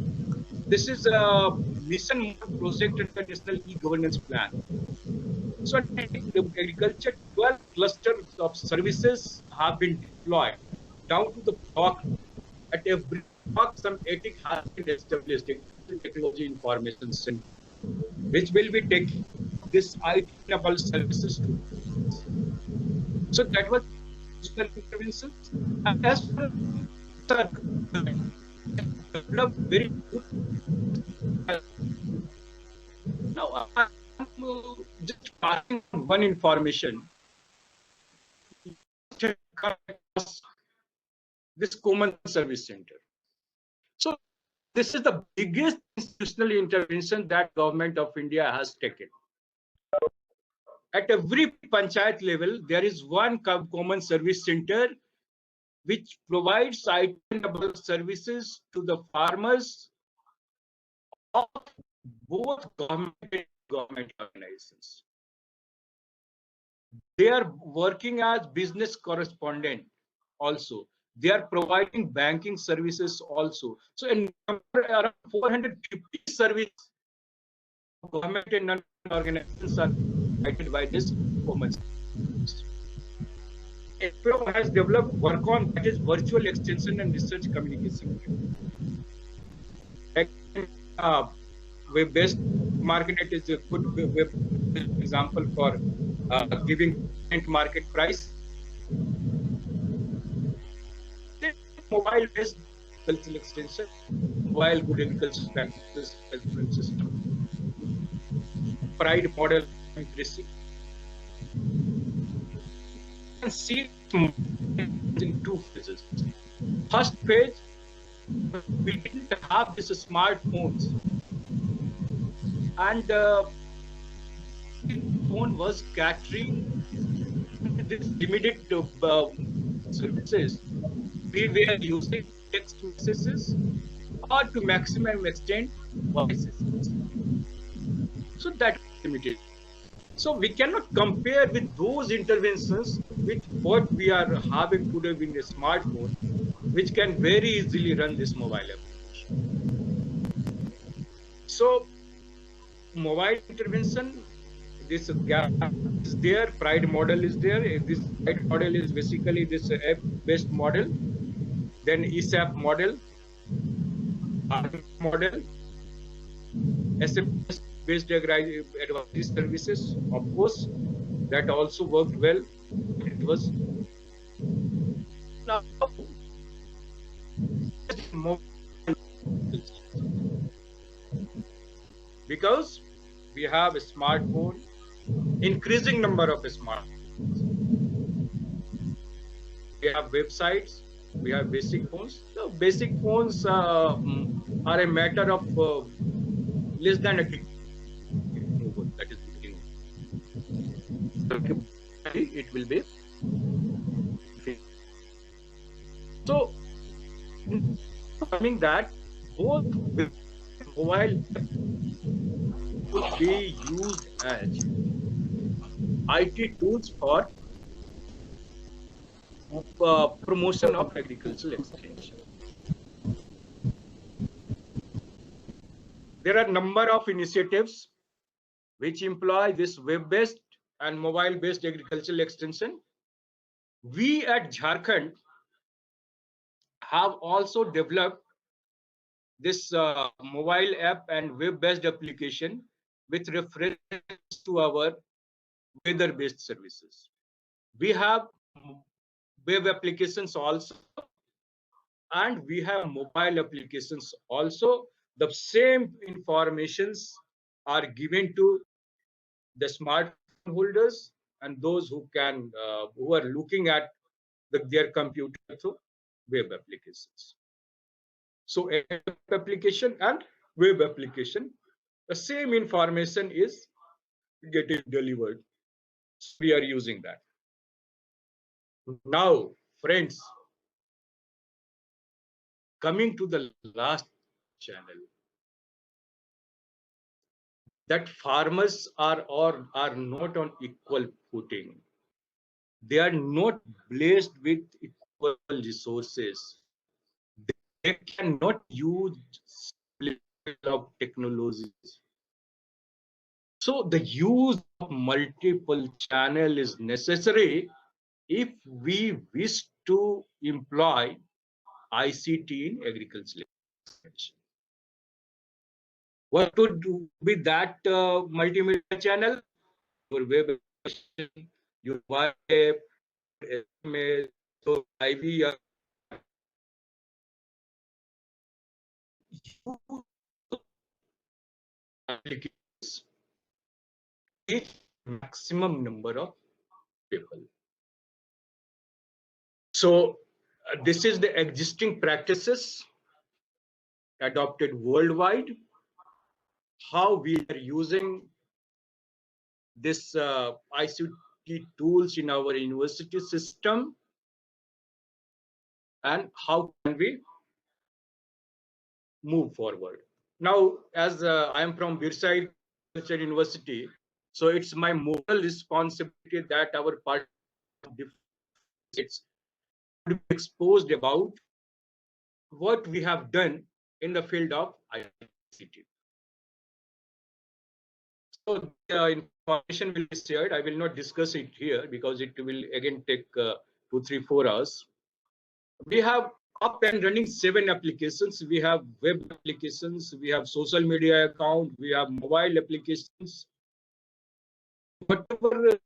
This is a mission project in the National E-Governance Plan. So agriculture, 12 clusters of services have been deployed down to the block. At every block, some ethic has been established, technology information center, which will be taking this IT-enabled services to. So that was intervention. And as far as very good. Now I'm just passing one information. This common service center. So this is the biggest institutional intervention that Government of India has taken. At every panchayat level, there is one common service center which provides IT-enabled services to the farmers of both government and government organizations. They are working as business correspondent also. They are providing banking services also. So in around 450 service government and non-government organizations are provided by this performance. FPO has developed work on that is virtual extension and research communication. Web-based market is a good web example for giving market price. Mobile-based cultural extension, mobile good agricultural practices management system, pride model increasing. You can see in two phases. First phase, we didn't have these smartphones, and phone was catering this limited services. We were using text messages or to maximum extent voices. So that limited. So we cannot compare with those interventions with what we are having today in a smartphone, which can very easily run this mobile application. So mobile intervention, this gap is there, pride model is there. This pride model is basically this app-based model, then ESAP model, model, SMS-based advisory services, of course, that also worked well. It was now because we have a smartphone, increasing number of smartphones. We have websites, we have basic phones. So basic phones are a matter of less than a decade. That is it will be. So coming that both mobile could be used as IT tools for promotion of agricultural extension. There are a number of initiatives which employ this web-based and mobile-based agricultural extension. We at Jharkhand have also developed this mobile app and web-based application with reference to our weather-based services. We have web applications also, and we have mobile applications also. The same informations are given to the smartphone holders and those who can who are looking at their computer through web applications. So app application and web application, the same information is getting delivered. So we are using that. Now, friends, coming to the last channel, that farmers are not on equal footing. They are not blessed with equal resources. They cannot use of technologies. So the use of multiple channel is necessary if we wish to employ ICT in agriculture. What would be that multimedia channel? Your web, your web, SMS, so IV, applications, reach maximum number of people. So this is the existing practices adopted worldwide. How we are using this ICT tools in our university system, and how can we move forward. Now, as I am from Birsa Agriculture University, So it's my moral responsibility that our party should be exposed about what we have done in the field of ICT. So information will be shared. I will not discuss it here because it will again take 2, 3, 4 hours. We have up and running 7 applications. We have web applications, we have social media account, we have mobile applications. Whatever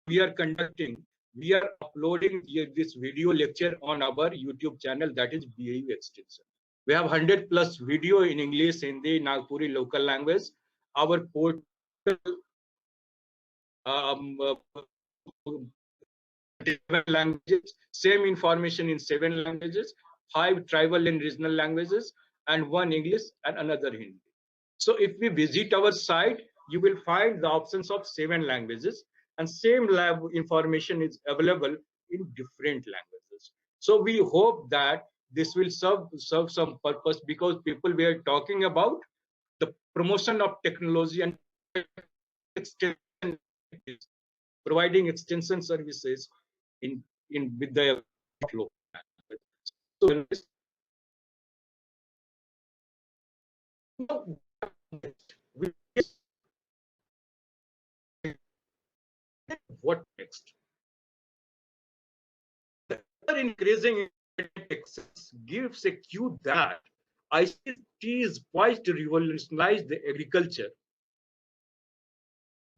we are conducting, we are uploading this video lecture on our YouTube channel, that is BAU Extension. We have 100+ video in English, Hindi, Nagpuri local language. Our portal languages, same information in 7 languages, 5 tribal and regional languages, and 1 English and another Hindi. So if we visit our site, you will find the options of 7 languages, and same lab information is available in different languages. So we hope that this will serve some purpose, because people were talking about the promotion of technology and extension, providing extension services in with the flow. So what next? The increasing access gives a cue that ICT is poised to revolutionize the agriculture,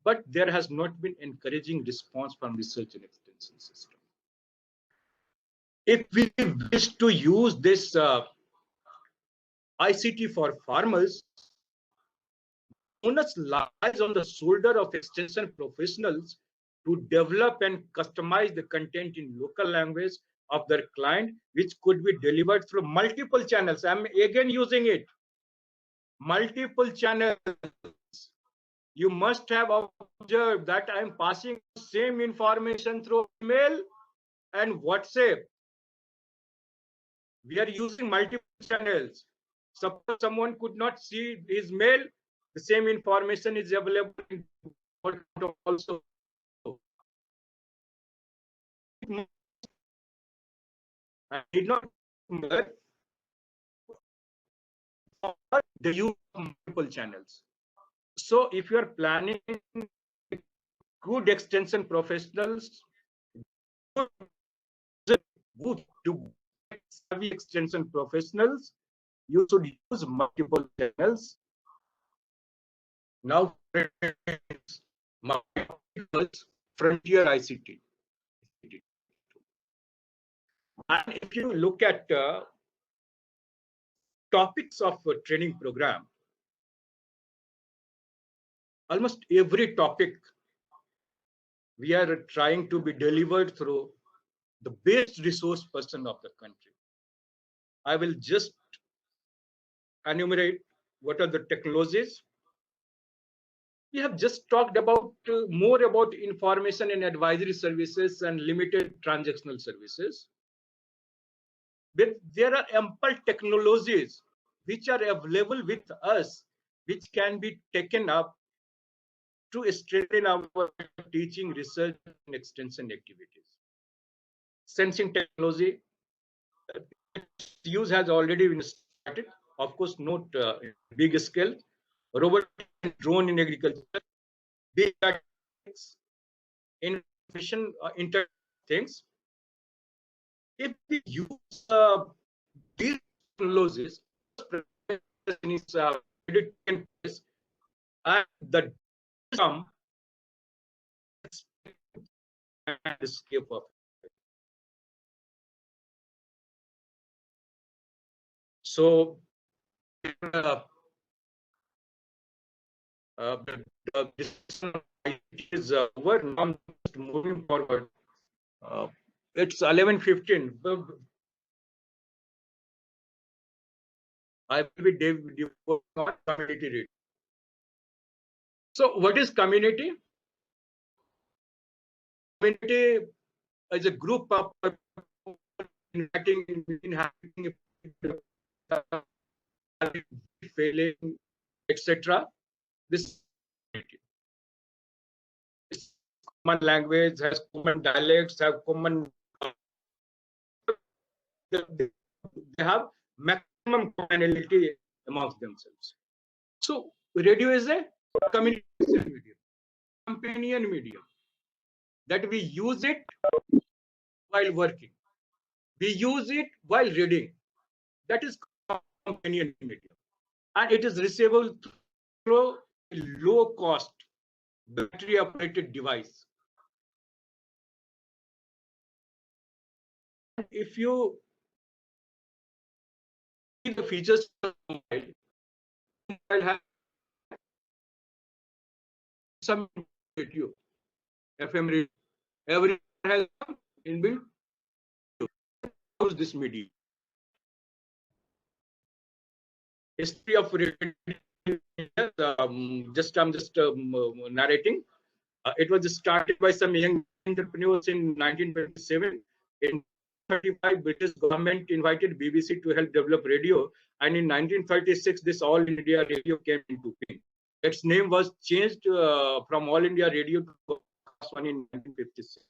but there has not been encouraging response from research and extension system. If we wish to use this ICT for farmers, onus lies on the shoulder of extension professionals to develop and customize the content in local language of their client, which could be delivered through multiple channels. I'm again using it. Multiple channels. You must have observed that I'm passing the same information through email and WhatsApp. We are using multiple channels. Suppose someone could not see his mail, the same information is available in WhatsApp also. I did not the use of multiple channels. So if you are planning good extension professionals, good to savvy extension professionals, you should use multiple channels. Now, Frontier ICT. And if you look at topics of a training program, almost every topic we are trying to be delivered through the best resource person of the country. I will just enumerate what are the technologies. We have just talked about more about information and advisory services and limited transactional services. But there are ample technologies which are available with us, which can be taken up to strengthen our teaching, research, and extension activities. Sensing technology use has already been started, of course, not big scale. Robot and drone in agriculture, big data, information, internet things. If we use these technologies, and the some escape of. So this is over. Now I'm just moving forward. It's 11:15. I will be community read. So what is community? Community is a group of inhabiting, failing, etc. This common language, has common dialects, have common. They have maximum commonality amongst themselves. So radio is a communication medium, companion medium, that we use it while working. We use it while reading. That is companion medium. And it is reachable through a low cost battery operated device. If you see the features of mobile, mobile has some radio, FM radio, every has inbuilt use this medium. History of radio, I'm just narrating. It was started by some young entrepreneurs in 1927. In 1935, British government invited BBC to help develop radio, and in 1936, this All India Radio came into being. Its name was changed from All India Radio to Broadcast One in 1956.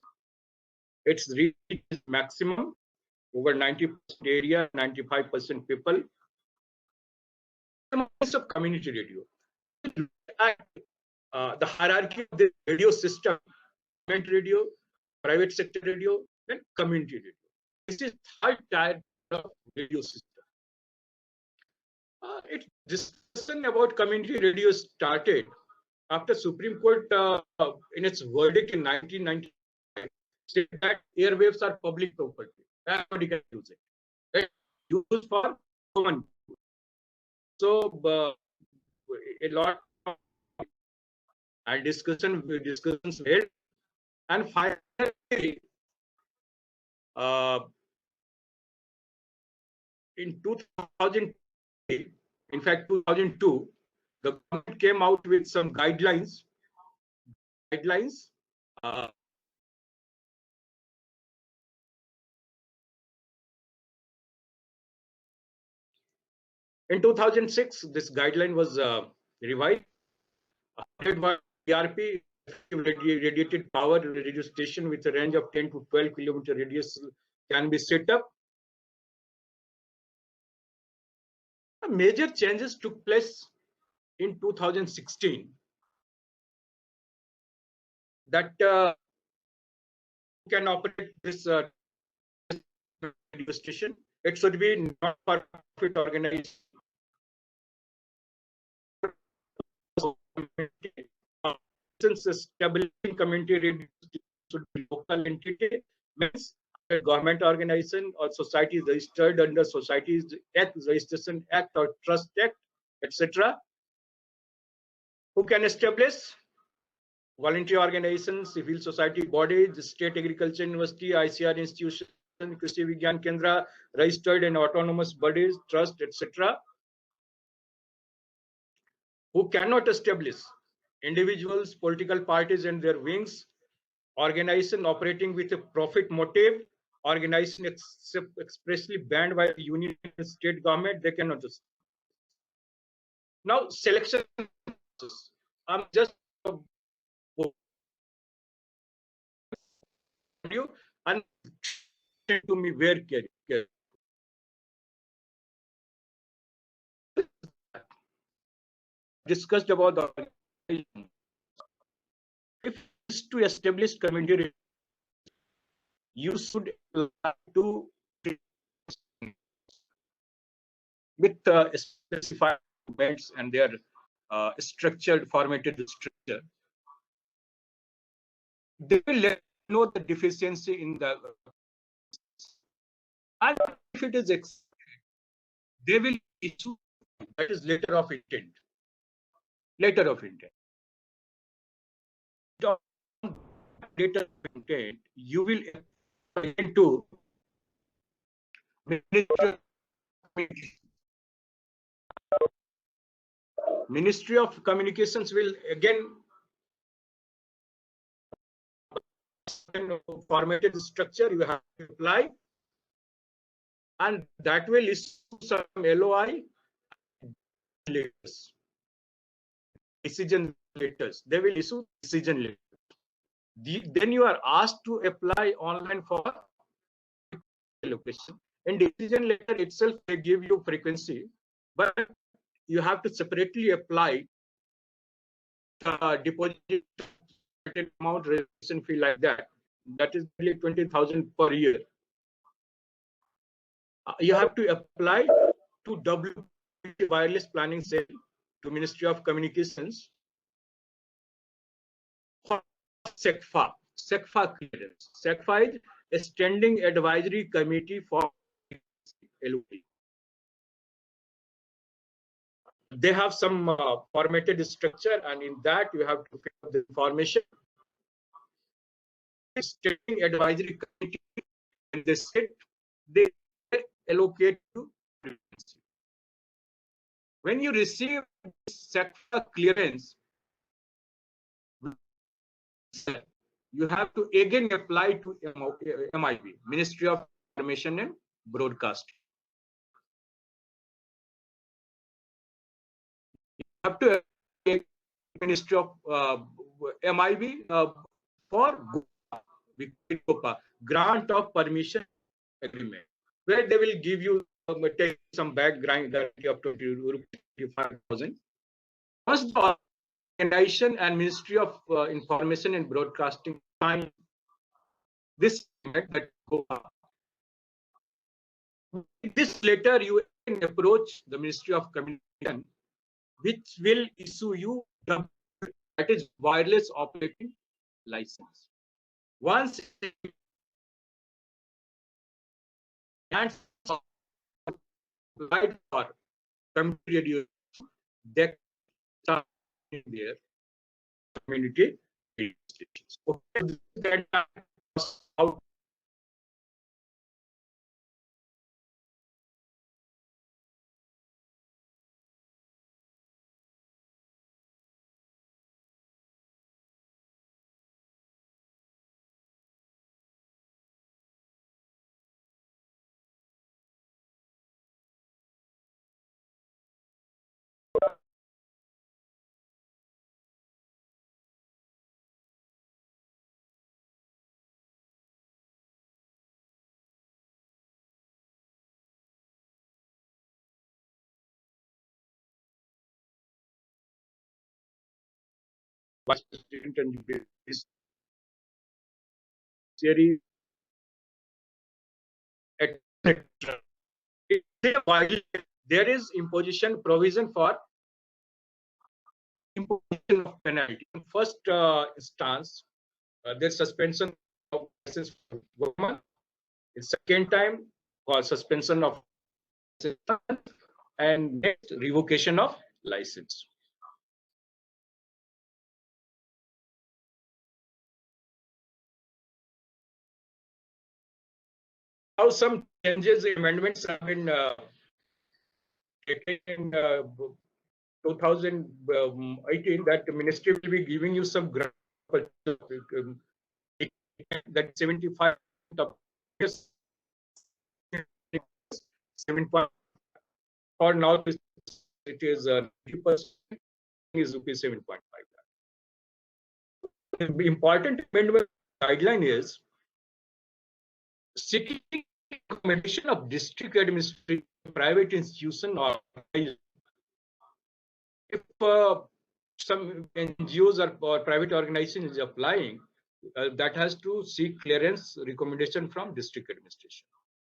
Its reach is maximum over 90% area, 95% people. Of community radio. The hierarchy of the radio system: government radio, private sector radio, and community radio. This is third tier of radio system. Its discussion about community radio started after Supreme Court, in its verdict in 1995, said that airwaves are public property. Everybody can use it. It's used for common. So a lot of and discussions held, and finally in 2000, in fact 2002, the government came out with some guidelines. In 2006, this guideline was revised. 100 PRP radiated power radio station with a range of 10 to 12 kilometer radius can be set up. Major changes took place in 2016. That can operate this radio station. It should be not-for-profit organized. Since establishing community radio should be local entity, means a government organization or society registered under Societies Act, Registration Act, or Trust Act, etc. Who can establish? Voluntary organizations, civil society bodies, state agriculture university, ICR institution, Krishi Vigyan Kendra, registered and autonomous bodies, trust, etc. Who cannot establish? Individuals, political parties and their wings, organization operating with a profit motive, organization expressly banned by the union and state government, they cannot just. Now selection, I'm just you and to me where discussed about the if to establish community, you should do with specified events and their structured, formatted structure. They will let you know the deficiency in the, and if it is accepted, they will issue, that is letter of intent. Letter of intent. Letter of intent, you will to Ministry of Communications will again formatted structure you have to apply, and that will issue some LOI letters, decision letters. They will issue decision letters. Then you are asked to apply online for allocation. In decision letter itself, they give you frequency, but you have to separately apply the deposit amount, registration fee like that. That is nearly 20,000 per year. You have to apply to WPP Wireless Planning Cell, to Ministry of Communications, for SECFA. SECFA clearance. SECFA is a Standing Advisory Committee for LOD. They have some formatted structure, and in that you have to fill up the information. Standing Advisory Committee, and they said they allocate to frequency. When you receive SECFA clearance, you have to again apply to MIB, Ministry of Information and Broadcasting. You have to apply Ministry of MIB for GOPA, Grant of Permission Agreement, where they will give you take some background guarantee of 25,000. Once the organization and Ministry of Information and Broadcasting sign this letter, you can approach the Ministry of Communication, which will issue you that is wireless operating license. Once and right for community radio, they start in their community radio stations. Okay, how Vice President and Judiciary, etc. There is imposition provision for imposition of penalty. In first instance, there's suspension of license for 1 month. In second time, for suspension of license, and next revocation of license. Now some changes, amendments have been taken in 2018, that the ministry will be giving you some grant, that 75 of 7 for now it is 90% is rupees 7.5. The important amendment guideline is seeking recommendation of district administration, private institution, or if some NGOs or private organization is applying, that has to seek clearance recommendation from district administration.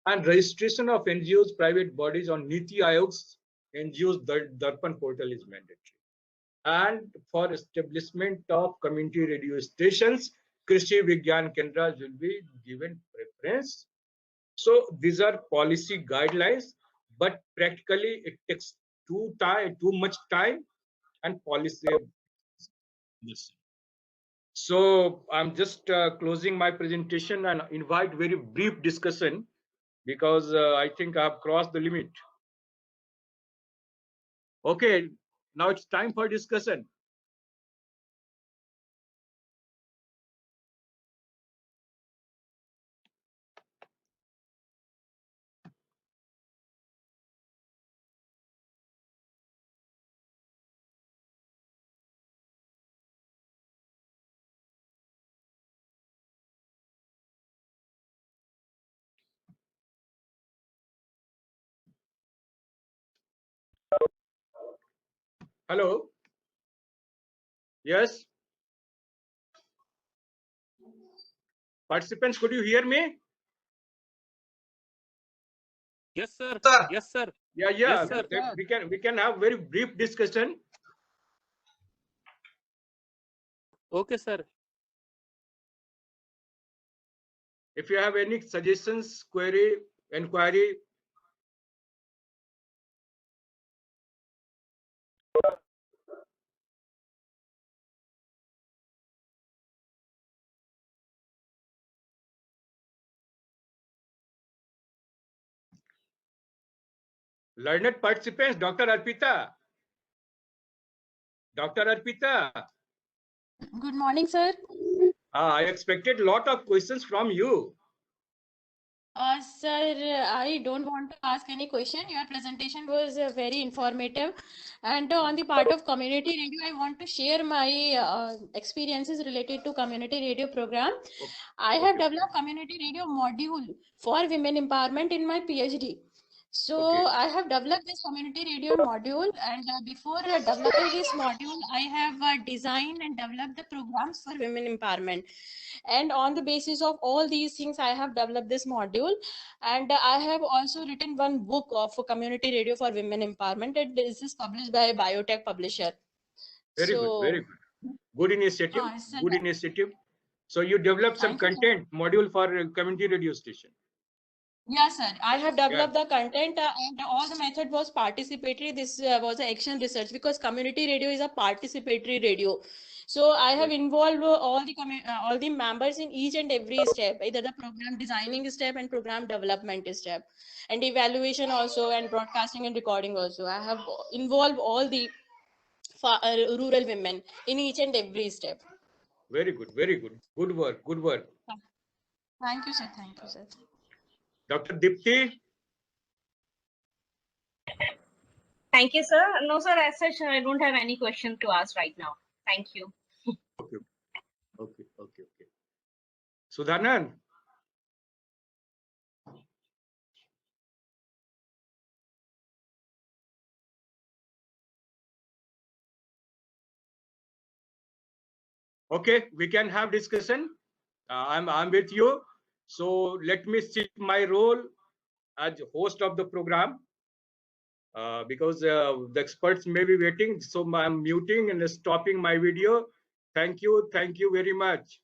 And registration of NGOs, private bodies on Niti Aayog's NGOs Darpan portal is mandatory. And for establishment of community radio stations, Krishi Vigyan Kendras will be given preference. So these are policy guidelines, but practically it takes too much time and policy. So I'm just closing my presentation and invite very brief discussion, because I think I have crossed the limit. Okay, now it's time for discussion. Hello. Yes. Participants, could you hear me? Yes, sir. Yes, sir. Yeah. Yes, sir. We can have very brief discussion. Okay, sir. If you have any suggestions, query, inquiry. Learned participants, Dr. Arpita. Dr. Arpita, Good morning, sir. I expected a lot of questions from you. Sir, I don't want to ask any question. Your presentation was very informative. And on the part of community radio, I want to share my experiences related to community radio program. I have developed community radio module for women empowerment in my PhD. So Okay. I have developed this community radio module, and before developing this module, I have designed and developed the programs for women empowerment. And on the basis of all these things, I have developed this module, and I have also written one book of community radio for women empowerment, and this is published by a biotech publisher. Very good, very good. Good initiative. Sir, Good initiative. So you developed some Thank you, sir. content module for community radio station. Yes, sir. I have developed the content, and all the method was participatory. This was an action research, because community radio is a participatory radio. So I have involved all the members in each and every step, either the program designing step and program development step, and evaluation also, and broadcasting and recording also. I have involved all the rural women in each and every step. Very good, very good. Good work, good work. Thank you, sir. Thank you, sir. Dr. Dipti, Thank you, sir. No, sir, as such, I don't have any question to ask right now. Thank you. okay. Sudhanand, okay, we can have discussion. I'm with you. So let me sit my role as host of the program, because the experts may be waiting. So I'm muting and stopping my video. Thank you very much.